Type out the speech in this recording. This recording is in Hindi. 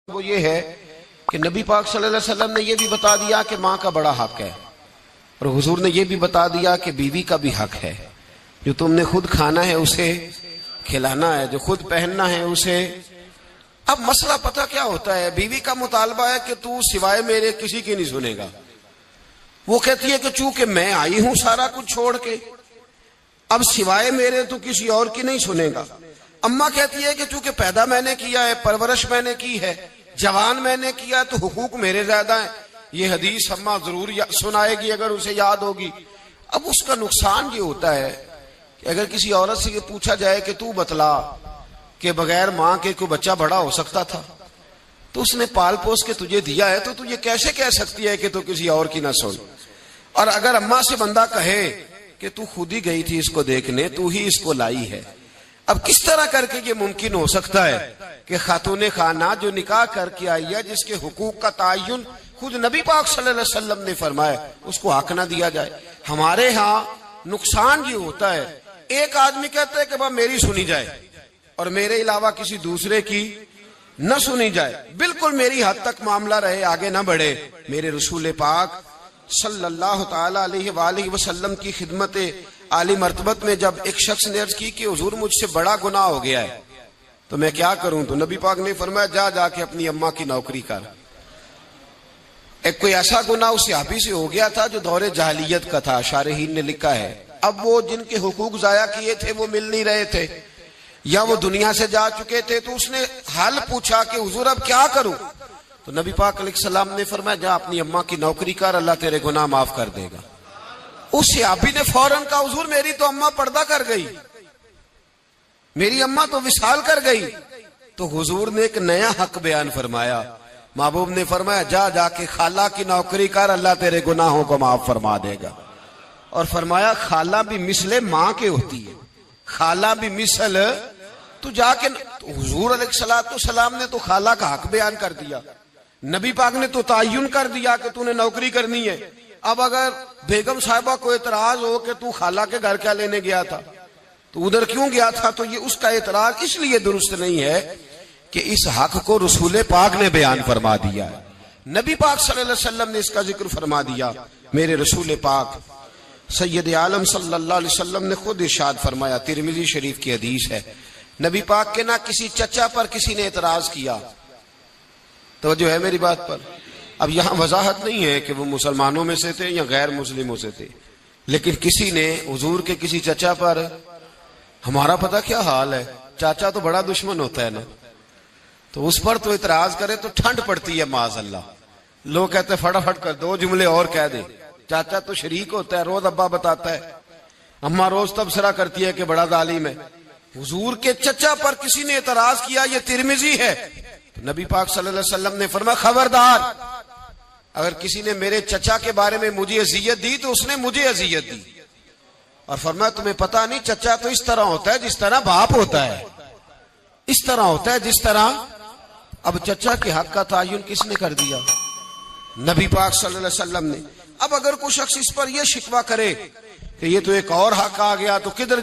वो ये है कि नबी पाक सल्लल्लाहु अलैहि वसल्लम ने ये भी बता दिया कि माँ का बड़ा हक है, और हुजूर ने ये भी बता दिया कि बीवी का भी हक है। जो तुमने खुद खाना है उसे खिलाना है, जो खुद पहनना है उसे। अब मसला पता क्या होता है, बीवी का मुतालबा है कि तू सिवाय मेरे किसी की नहीं सुनेगा। वो कहती है कि चूंकि मैं आई हूं सारा कुछ छोड़ के, अब सिवाय मेरे तू किसी और की नहीं सुनेगा। अम्मा कहती है कि चूंकि पैदा मैंने किया है, परवरिश मैंने की है, जवान मैंने किया, तो हुकूक मेरे ज्यादा है। ये हदीस अम्मा जरूर सुनाएगी अगर उसे याद होगी। अब उसका नुकसान ये होता है कि अगर किसी औरत से ये पूछा जाए कि तू बतला कि बगैर माँ के कोई बच्चा बड़ा हो सकता था, तो उसने पाल पोस के तुझे दिया है, तो तू ये कैसे कह सकती है कि तू किसी और की ना सुन। और अगर अम्मा से बंदा कहे कि तू खुद ही गई थी इसको देखने, तू ही इसको लाई है, अब किस तरह करके ये मुमकिन हो सकता है कि खातून खाना जो निकाह करके आई है, जिसके हुकूक का तायुन खुद नबी पाक सल्लल्लाहु अलैहि वसल्लम ने फरमाया, उसको हक ना दिया जाए। हमारे यहाँ नुकसान ये होता है, एक आदमी कहता है कि भाई मेरी सुनी जाए और मेरे अलावा किसी दूसरे की न सुनी जाए, बिल्कुल मेरी हद तक मामला रहे, आगे ना बढ़े। मेरे रसूल पाक सल्लल्लाहु ताला अलैहि वसल्लम की खिदमत आली मर्तबत में जब एक शख्स ने अर्ज की कि हुजूर मुझसे बड़ा गुनाह हो गया है, तो मैं क्या करूं, तो नबी पाक ने फरमाया जा जाके अपनी अम्मा की नौकरी कर। एक कोई ऐसा गुनाह उस सहाबी से हो गया था जो दौरे जहालियत का था, शारहीन ने लिखा है। अब वो जिनके हुकूक जाया किए थे वो मिल नहीं रहे थे या वो दुनिया से जा चुके थे, तो उसने हाल पूछा कि हुजूर अब क्या करूं, तो नबी पाक अलैहिस्सलाम ने फरमाया जा अपनी अम्मा की नौकरी कर, अल्लाह तेरे गुनाह माफ कर देगा। उस सहाबी ने फौरन कहा हुजूर मेरी तो अम्मा पर्दा कर गई, मेरी अम्मा तो विसाल कर गई। तो हुजूर ने एक नया हक बयान फरमाया, महबूब ने फरमाया जा जाके खाला की नौकरी कर, अल्लाह तेरे गुनाहों को माफ फरमा देगा। और फरमाया खाला भी मिसले माँ के होती है, खाला भी मिसल, तू जाके। तो हुजूर अलैहिस्सलाम ने तो खाला का हक बयान कर दिया, नबी पाक ने तो तायुन कर दिया कि तूने नौकरी करनी है। अब अगर बेगम साहिबा को एतराज हो कि तू खाला के घर क्या लेने गया था, तो उधर क्यों गया था, तो ये उसका एतराज इसलिए दुरुस्त नहीं है कि इस हक को रसूल पाक ने बयान फरमा दिया है। नबी पाक सल्लल्लाहु अलैहि वसल्लम ने इसका जिक्र फरमा दिया। मेरे रसूल पाक सैयद आलम सल्लल्लाहु अलैहि वसल्लम ने खुद इरशाद फरमाया, तिरमिजी शरीफ की हदीस है, नबी पाक के ना किसी चचा पर किसी ने एतराज किया। तो जो है मेरी बात पर, अब यहां वजाहत नहीं है कि वो मुसलमानों में से थे या गैर मुस्लिमों से थे, लेकिन किसी ने हुजूर के किसी चचा पर, हमारा पता क्या हाल है, चाचा तो बड़ा दुश्मन होता है ना, तो उस पर तो इतराज करे तो ठंड पड़ती है माज़अल्लाह। लोग कहते फटाफट कर दो जुमले और कह दे, चाचा तो शरीक होता है, रोज अब्बा बताता है, अम्मा रोज तबसरा करती है कि बड़ा जालिम है। हुजूर के चचा पर किसी ने इतराज किया, ये तिरमिजी है। तो नबी पाक सल्लल्लाहु अलैहि वसल्लम ने फरमाया खबरदार, अगर किसी ने मेरे चचा के बारे में मुझे अजियत दी तो उसने मुझे अजियत दी। और फरमाया तुम्हें पता नहीं, चचा तो इस तरह होता है जिस तरह बाप होता है, इस तरह होता है जिस तरह। अब चचा के हक का तायुन किसने कर दिया, नबी पाक सल्लल्लाहु अलैहि वसल्लम ने। अब अगर कोई शख्स इस पर यह शिकवा करे कि ये तो एक और हक आ गया, तो किधर